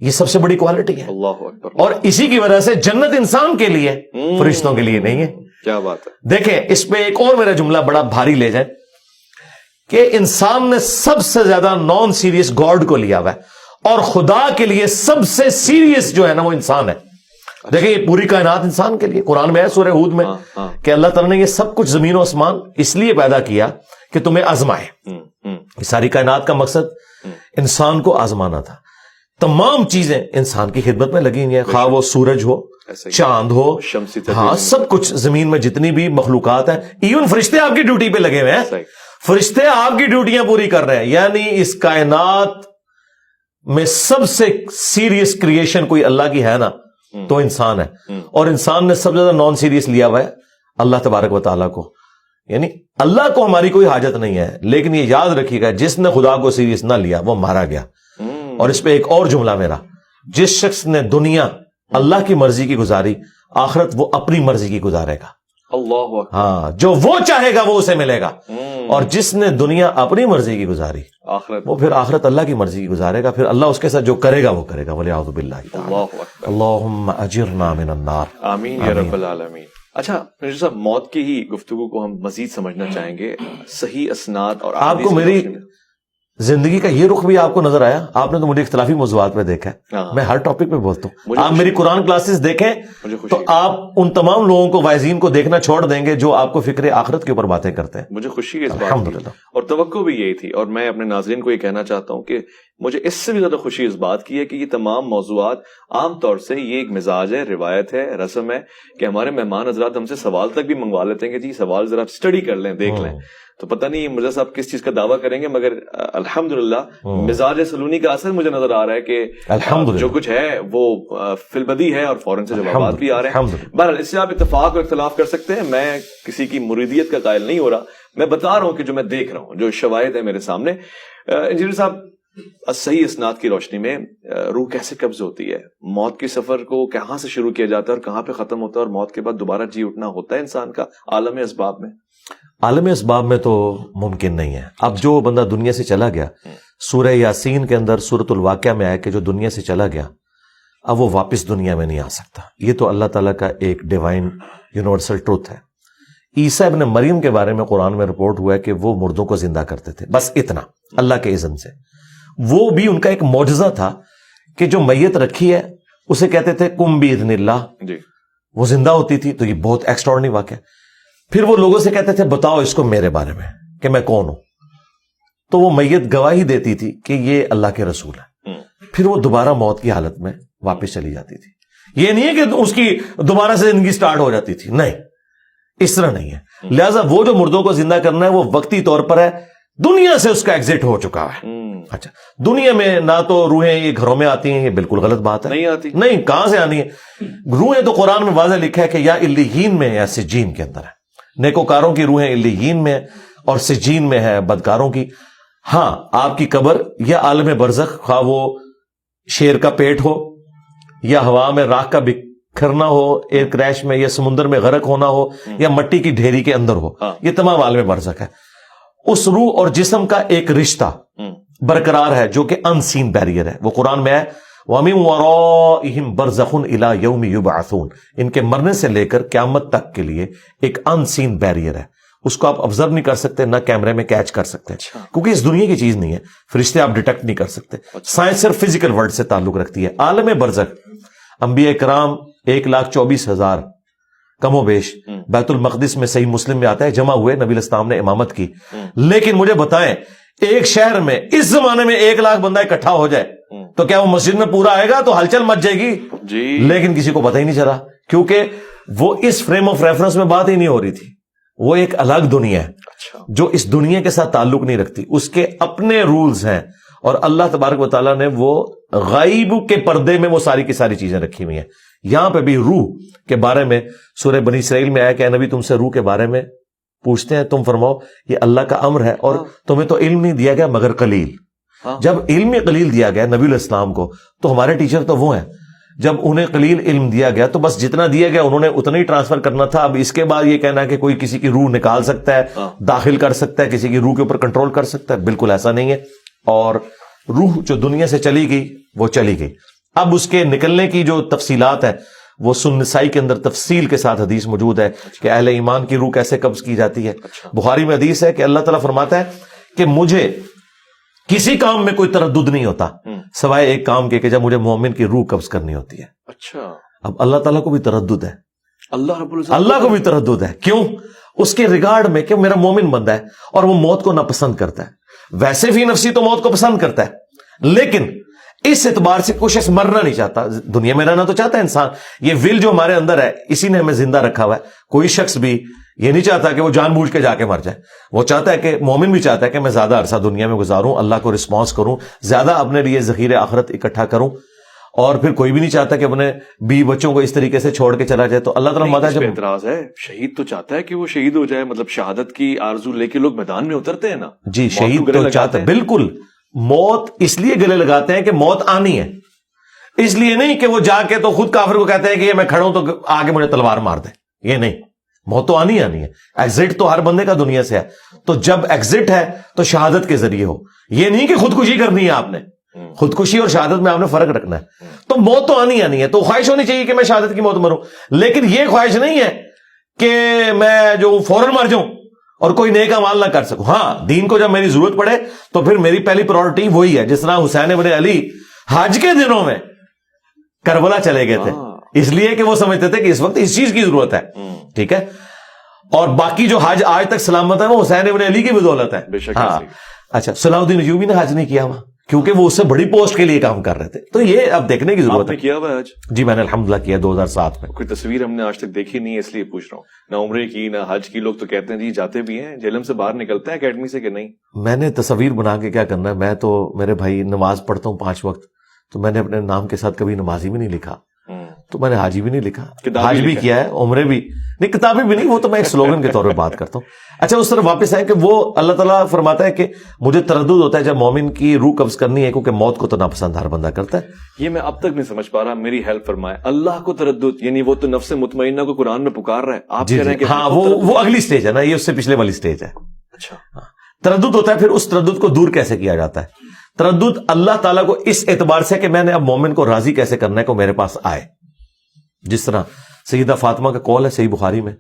یہ سب سے بڑی کوالٹی ہے. اللہ اکبر. اور اسی کی وجہ سے جنت انسان کے لیے فرشتوں کے لیے نہیں ہے. کیا بات ہے. دیکھیں اس پہ ایک اور میرا جملہ بڑا بھاری لے جائیں کہ انسان نے سب سے زیادہ نان سیریس گاڈ کو لیا ہوا ہے، اور خدا کے لیے سب سے سیریس جو ہے نا وہ انسان ہے. دیکھیں یہ پوری کائنات انسان کے لیے، قرآن میں ہے سورہ ہود میں کہ اللہ تعالیٰ نے یہ سب کچھ زمین و آسمان اس لیے پیدا کیا کہ تمہیں آزمائے. یہ ساری کائنات کا مقصد انسان کو آزمانا تھا. تمام چیزیں انسان کی خدمت میں لگی ہوئی ہیں، خواہ وہ سورج ہو، چاند ہو، ہاں سب کچھ زمین میں جتنی بھی مخلوقات ہیں، ایون فرشتے آپ کی ڈیوٹی پہ لگے ہوئے ہیں. فرشتے آپ کی ڈیوٹیاں پوری کر رہے ہیں. یعنی اس کائنات میں سب سے سیریس کریشن کوئی اللہ کی ہے نا تو انسان ہے. اور انسان نے سب سے زیادہ نان سیریس لیا ہوا ہے اللہ تبارک و تعالیٰ کو. یعنی اللہ کو ہماری کوئی حاجت نہیں ہے، لیکن یہ یاد رکھیے گا جس نے خدا کو سیریس نہ لیا وہ مارا گیا. اور اس پہ ایک اور جملہ میرا، جس شخص نے دنیا اللہ کی مرضی کی گزاری، آخرت وہ اپنی مرضی کی گزارے گا. اللہ اکبر. ہاں جو وہ چاہے گا وہ اسے ملے گا. اور جس نے دنیا اپنی مرضی کی گزاری، آخرت وہ پھر آخرت اللہ کی مرضی کی گزارے گا. پھر اللہ اس کے ساتھ جو کرے گا وہ کرے گا. وَلِعَوْذُ بِاللَّهِ تَعَالَى. اللہ اکبر. اللہم اجرنا من النار. آمین یا رب العالمین. اچھا مرزا صاحب، موت کی ہی گفتگو کو ہم مزید سمجھنا چاہیں گے. صحیح اسناد اور آپ کو میری زندگی کا یہ رخ بھی آپ کو نظر آیا؟ آپ نے تو مجھے اختلافی موضوعات پہ دیکھا ہے، میں ہر ٹاپک پہ بولتا ہوں. آپ میری قرآن کلاسز دیکھیں تو آپ ان تمام لوگوں کو وائزین کو دیکھنا چھوڑ دیں گے جو آپ کو فکر آخرت کے اوپر باتیں کرتے ہیں. مجھے خوشی ہے اس بات کی، اور توقع بھی یہی تھی. اور میں اپنے ناظرین کو یہ کہنا چاہتا ہوں کہ مجھے اس سے بھی زیادہ خوشی اس بات کی ہے کہ یہ تمام موضوعات عام طور سے یہ ایک مزاج ہے، روایت ہے، رسم ہے کہ ہمارے مہمان حضرات ہم سے سوال تک بھی منگوا لیتے ہیں کہ جی سوال ذرا اسٹڈی کر لیں، دیکھ لیں. تو پتہ نہیں مرزا صاحب کس چیز کا دعویٰ کریں گے، مگر الحمدللہ مزاج سلونی کا اثر مجھے نظر آ رہا ہے کہ جو کچھ ہے وہ فی البدی ہے اور فوراً سے جوابات بھی آ رہے ہیں. بہرحال اس سے آپ اتفاق اور اختلاف کر سکتے ہیں. میں کسی کی مریدیت کا قائل نہیں ہو رہا، میں بتا رہا ہوں کہ جو میں دیکھ رہا ہوں، جو شواہد ہے میرے سامنے. انجینئر صاحب، صحیح اسناد کی روشنی میں روح کیسے قبض ہوتی ہے؟ موت کے سفر کو کہاں سے شروع کیا جاتا ہے اور کہاں پہ ختم ہوتا ہے؟ اور موت کے بعد دوبارہ جی اٹھنا ہوتا ہے انسان کا عالم اسباب میں؟ عالم اسباب میں تو ممکن نہیں ہے. اب جو بندہ دنیا سے چلا گیا، سورہ یاسین کے اندر سورۃ الواقعہ میں آیا کہ جو دنیا سے چلا گیا اب وہ واپس دنیا میں نہیں آ سکتا. یہ تو اللہ تعالیٰ کا ایک ڈیوائن یونیورسل ٹروتھ ہے. عیسیٰ ابن مریم کے بارے میں قرآن میں رپورٹ ہوا ہے کہ وہ مردوں کو زندہ کرتے تھے، بس اتنا، اللہ کے اذن سے. وہ بھی ان کا ایک معجزہ تھا کہ جو میت رکھی ہے اسے کہتے تھے کم باذن اللہ، وہ زندہ ہوتی تھی. تو یہ بہت ایکسٹراڈنری واقعہ. پھر وہ لوگوں سے کہتے تھے بتاؤ اس کو میرے بارے میں کہ میں کون ہوں. تو وہ میت گواہی دیتی تھی کہ یہ اللہ کے رسول ہے. پھر وہ دوبارہ موت کی حالت میں واپس چلی جاتی تھی. یہ نہیں ہے کہ اس کی دوبارہ سے زندگی سٹارٹ ہو جاتی تھی، نہیں، اس طرح نہیں ہے. لہذا وہ جو مردوں کو زندہ کرنا ہے وہ وقتی طور پر ہے، دنیا سے اس کا ایگزٹ ہو چکا ہے. اچھا، دنیا میں نہ تو روحیں یہ گھروں میں آتی ہیں، یہ بالکل غلط بات ہے. نہیں آتی، نہیں، کہاں سے آنی ہے روحیں؟ تو قرآن میں واضح لکھا ہے کہ یا علیین میں یا سجین کے اندر ہے. نیکوکاروں کی روحیں علیین میں اور سجین میں ہے بدکاروں کی. ہاں، آپ کی قبر یا عالم برزخ، خواہ وہ شیر کا پیٹ ہو یا ہوا میں راکھ کا بکھرنا ہو، ایئر کریش میں یا سمندر میں غرق ہونا ہو یا مٹی کی ڈھیری کے اندر ہو، یہ تمام عالم برزخ ہے. اس روح اور جسم کا ایک رشتہ برقرار ہے جو کہ ان سین بیریئر ہے. وہ قرآن میں ہے وَمِن وَرَائِهِمْ بَرْزَخٌ إِلَىٰ يَوْمِ يُبْعَثُونَ. ان کے مرنے سے لے کر قیامت تک کے لیے ایک ان سین بیریئر ہے. اس کو آپ آبزرو نہیں کر سکتے، نہ کیمرے میں کیچ کر سکتے، کیونکہ اس دنیا کی چیز نہیں ہے. فرشتے آپ ڈیٹیکٹ نہیں کر سکتے. سائنس صرف فزیکل ورلڈ سے تعلق رکھتی ہے. عالم برزخ انبیاء کرام 1,24,000 کم و بیش بیت المقدس میں صحیح مسلم میں آتا ہے جمع ہوئے، نبی الاسلام نے امامت کی. لیکن مجھے بتائیں ایک شہر میں اس زمانے میں 1,00,000 بندہ اکٹھا ہو جائے تو کیا وہ مسجد میں پورا آئے گا؟ تو ہلچل مچ جائے گی جی. لیکن کسی کو پتہ ہی نہیں چلا، کیونکہ وہ اس فریم آف ریفرنس میں بات ہی نہیں ہو رہی تھی. وہ ایک الگ دنیا ہے جو اس دنیا کے ساتھ تعلق نہیں رکھتی. اس کے اپنے رولز ہیں اور اللہ تبارک و تعالیٰ نے وہ غیب کے پردے میں وہ ساری کی ساری چیزیں رکھی ہوئی ہیں. یہاں پہ بھی روح کے بارے میں سورہ بنی اسرائیل میں آیا کہ اے نبی تم سے روح کے بارے میں پوچھتے ہیں، تم فرماؤ یہ اللہ کا امر ہے اور تمہیں تو علم نہیں دیا گیا مگر قلیل. جب علم قلیل دیا گیا نبی الاسلام کو تو ہمارے ٹیچر تو وہ ہیں، جب انہیں قلیل علم دیا گیا تو بس جتنا دیا گیا انہوں نے اتنا ہی ٹرانسفر کرنا تھا. اب اس کے بعد یہ کہنا ہے کہ کوئی کسی کی روح نکال سکتا ہے، داخل کر سکتا ہے، کسی کی روح کے اوپر کنٹرول کر سکتا ہے، بالکل ایسا نہیں ہے. اور روح جو دنیا سے چلی گئی وہ چلی گئی. اب اس کے نکلنے کی جو تفصیلات ہے وہ سنن نسائی کے اندر تفصیل کے ساتھ حدیث موجود ہے کہ اہل ایمان کی روح کیسے قبض کی جاتی ہے. بخاری میں حدیث ہے کہ اللہ تعالیٰ فرماتا ہے کہ مجھے کسی کام میں کوئی تردد نہیں ہوتا سوائے ایک کام کے کہ جب مجھے مومن کی روح قبض کرنی ہوتی ہے. اچھا، اب اللہ تعالیٰ کو بھی تردد ہے, اللہ رب العزت اللہ کو بھی تردد ہے. کیوں؟ اس کے ریگارڈ میں کہ میرا مومن بندہ ہے اور وہ موت کو ناپسند کرتا ہے. ویسے فی نفسی تو موت کو پسند کرتا ہے, لیکن اس اعتبار سے کوئی شخص مرنا نہیں چاہتا. دنیا میں رہنا تو چاہتا ہے انسان, یہ ول جو ہمارے اندر ہے اسی نے ہمیں زندہ رکھا ہوا ہے. کوئی شخص بھی یہ نہیں چاہتا کہ وہ جان بوجھ کے جا کے مر جائے. وہ چاہتا ہے کہ مومن بھی چاہتا ہے کہ میں زیادہ عرصہ دنیا میں گزاروں, اللہ کو رسپانس کروں, زیادہ اپنے لیے ذخیرے آخرت اکٹھا کروں. اور پھر کوئی بھی نہیں چاہتا کہ اپنے بیوی بچوں کو اس طریقے سے چھوڑ کے چلا جائے. تو اللہ تعالیٰ ماتا جب اعتراض ہے, شہید تو چاہتا ہے کہ وہ شہید ہو جائے, مطلب شہادت کی آرزو لے کے لوگ میدان میں اترتے ہیں نا. جی, شہید تو چاہتا ہے, بالکل. موت اس لیے گلے لگاتے ہیں کہ موت آنی ہے, اس لیے نہیں کہ وہ جا کے تو خود کافر کو کہتے ہیں کہ یہ میں کھڑا ہوں تو آگے مجھے تلوار مار دے. یہ نہیں, موت تو آنی ہے. ایگزٹ تو ہر بندے کا دنیا سے ہے, تو جب ایگزٹ ہے تو شہادت کے ذریعے ہو. یہ نہیں کہ خودکشی کرنی ہے آپ نے, خودکشی اور شہادت میں آپ نے فرق رکھنا ہے. تو موت تو آنی ہے, تو خواہش ہونی چاہیے کہ میں شہادت کی موت مروں, لیکن یہ خواہش نہیں ہے کہ میں جو فوراً مر جاؤں اور کوئی نیک اعمال نہ کر سکوں. ہاں, دین کو جب میری ضرورت پڑے تو پھر میری پہلی پرائورٹی وہی ہے. جس طرح حسین ابن علی حج کے دنوں میں کربلا چلے گئے تھے, اس لیے کہ وہ سمجھتے تھے کہ اس وقت اس چیز کی ضرورت ہے. ٹھیک ہے, اور باقی جو حج آج تک سلامت ہے وہ حسین ابن علی کی بدولت ہے. ہاں, اچھا, صلاح الدین ایوبی نے حج نہیں کیا ہوا کیونکہ وہ اس سے بڑی پوسٹ کے لیے کام کر رہے تھے. تو یہ اب دیکھنے کی ضرورت ہے. کیا ہوا حج؟ جی, میں نے الحمدللہ کیا 2007 میں. کوئی تصویر ہم نے آج تک دیکھی نہیں ہے, اس لیے پوچھ رہا ہوں. نہ عمرے کی نہ حج کی. لوگ تو کہتے ہیں جی جاتے بھی ہیں, جہلم سے باہر نکلتے ہیں اکیڈمی سے کہ نہیں. میں نے تصویر بنا کے کیا کرنا ہے, میں تو میرے بھائی نماز پڑھتا ہوں 5 وقت, تو میں نے اپنے نام کے ساتھ کبھی نمازی بھی نہیں لکھا, تو میں نے حاجی بھی نہیں لکھا, حج بھی کیا ہے, عمرے بھی نہیں, کتابیں بھی نہیں. وہ تو میں ایک سلوگن کے طور پہ بات کرتا ہوں. اچھا, اس طرح واپس آئے کہ وہ اللہ تعالیٰ فرماتا ہے کہ مجھے تردد ہوتا ہے جب مومن کی روح قبض کرنی ہے, کیونکہ موت کو تو ناپسند ہر بندہ کرتا ہے. یہ میں اب تک نہیں سمجھ پا رہا, میری ہیلپ فرمائے. اللہ کو تردد یعنی وہ تو نفس مطمئنہ کو قرآن میں پکار رہا ہے, آپ کہہ رہے ہیں کہ ہاں, وہ اگلی سٹیج ہے نا, یہ اس سے پچھلے والی سٹیج ہے. اچھا, تردد ہوتا ہے. پھر اس تردد کو دور کیسے کیا جاتا ہے؟ تردد اللہ تعالیٰ کو اس اعتبار سے کہ میں نے اب مومن کو راضی کیسے کرنا ہے کو میرے پاس آئے. جس طرح سیدہ فاطمہ کا قول ہے صحیح بخاری میں,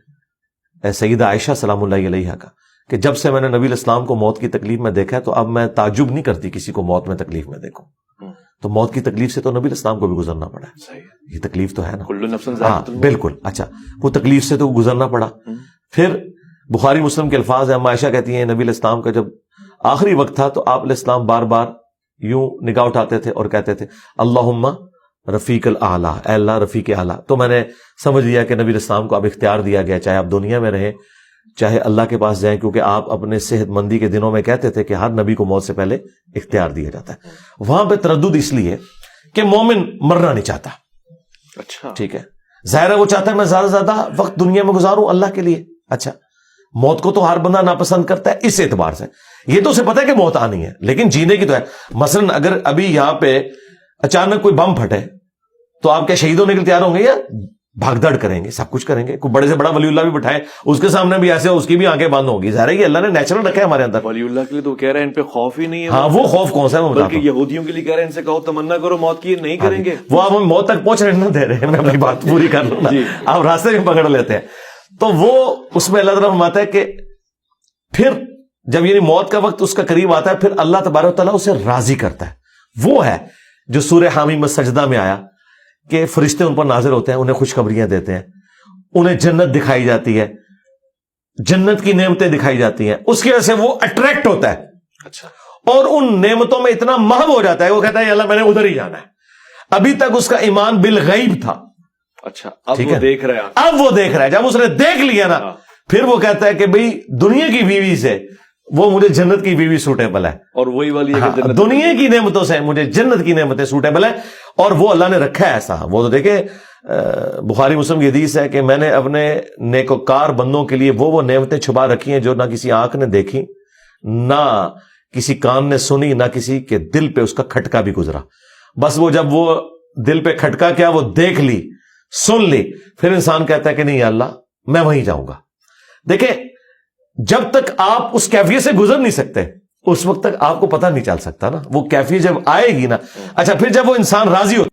سیدہ عائشہ سلام اللہ علیہا کا, کہ جب سے میں نے نبی الاسلام کو موت کی تکلیف میں دیکھا ہے تو اب میں تعجب نہیں کرتی کسی کو موت میں تکلیف میں دیکھوں. تو موت کی تکلیف سے تو نبی الاسلام کو بھی گزرنا پڑا ہے. یہ تکلیف تو ہے نا. ہاں, بالکل. اچھا, وہ تکلیف سے تو گزرنا پڑا. پھر بخاری مسلم کے الفاظ ہیں, عائشہ کہتی ہیں نبی الاسلام کا جب آخری وقت تھا تو آپ علیہ السلام بار بار یوں نگاہ اٹھاتے تھے اور کہتے تھے اللہم رفیق الاعلیٰ, اے اللہ رفیق اعلیٰ. تو میں نے سمجھ لیا کہ نبی الاسلام کو اب اختیار دیا گیا, چاہے آپ دنیا میں رہیں چاہے اللہ کے پاس جائیں, کیونکہ آپ اپنے صحت مندی کے دنوں میں کہتے تھے کہ ہر نبی کو موت سے پہلے اختیار دیا جاتا ہے. وہاں پہ تردد اس لیے کہ مومن مرنا نہیں چاہتا. اچھا, ٹھیک ہے, ظاہر ہے وہ چاہتا ہے میں زیادہ سے زیادہ وقت دنیا میں گزاروں اللہ کے لیے. اچھا, موت کو تو ہر بندہ ناپسند کرتا ہے اس اعتبار سے. یہ تو اسے پتا ہے کہ موت آنی ہے, لیکن جینے کی تو ہے. مثلا اگر ابھی یہاں پہ اچانک کوئی بم پھٹے تو آپ کیا شہید ہونے کے لیے تیار ہوں گے یا بھاگ دڑ کریں گے, سب کچھ کریں گے؟ کوئی بڑے سے بڑا ولی اللہ بھی بٹھائے اس کے سامنے بھی ایسے اس کی بھی آنکھیں بند ہوگی. ظاہر ہے کہ اللہ نے نیچرل رکھا ہے ہمارے اندر. ولی اللہ کے لیے تو کہہ رہے ہیں ان پہ خوف ہی نہیں ہے. ہاں, وہ خوف کون سا ہے, بلکہ یہودیوں کے لیے کہہ رہے ہیں ان سے کہو تمنا کرو موت کی, نہیں کریں گے. وہ آپ ہمیں موت تک پہنچنے نہ دے رہے ہیں, میں اپنی بات پوری کر لوں نا, آپ راستے میں پکڑ لیتے ہیں. تو وہ اس میں اللہ تعالیٰ فرماتا ہے کہ پھر جب یعنی موت کا وقت اس کا قریب آتا ہے پھر اللہ تبارک و تعالیٰ اسے راضی کرتا ہے. وہ ہے جو سورہ حامی میں سجدہ میں آیا کہ فرشتے ان پر نازل ہوتے ہیں, انہیں خوشخبریاں دیتے ہیں, انہیں جنت دکھائی جاتی ہے, جنت کی نعمتیں دکھائی جاتی ہیں, اس کی وجہ سے وہ اٹریکٹ ہوتا ہے. اچھا, اور ان نعمتوں میں اتنا محو ہو جاتا ہے, وہ کہتا ہے اللہ میں نے ادھر ہی جانا ہے. ابھی تک اس کا ایمان بالغیب تھا. اچھا, اب وہ دیکھ رہا ہے. اب وہ دیکھ رہا ہے, جب اس نے دیکھ لیا نا پھر وہ کہتا ہے کہ بھئی دنیا کی بیوی سے وہ مجھے جنت کی بیوی سوٹیبل ہے, اور وہی والی ہے کہ دنیا کی نعمتوں سے مجھے جنت کی نعمتیں سوٹیبل ہیں. اور وہ اللہ نے رکھا ہے ایسا. وہ تو دیکھیں بخاری مسلم کی حدیث ہے کہ میں نے اپنے نیکوکار بندوں کے لیے وہ نعمتیں چھپا رکھی ہیں جو نہ کسی آنکھ نے دیکھی, نہ کسی کان نے سنی, نہ کسی کے دل پہ اس کا کھٹکا بھی گزرا. بس وہ جب وہ دل پہ کھٹکا کیا وہ دیکھ لی, سن لی, پھر انسان کہتا ہے کہ نہیں اللہ میں وہیں جاؤں گا. دیکھیں جب تک آپ اس کیفیت سے گزر نہیں سکتے اس وقت تک آپ کو پتہ نہیں چل سکتا نا, وہ کیفیت جب آئے گی نا. اچھا, پھر جب وہ انسان راضی ہوتا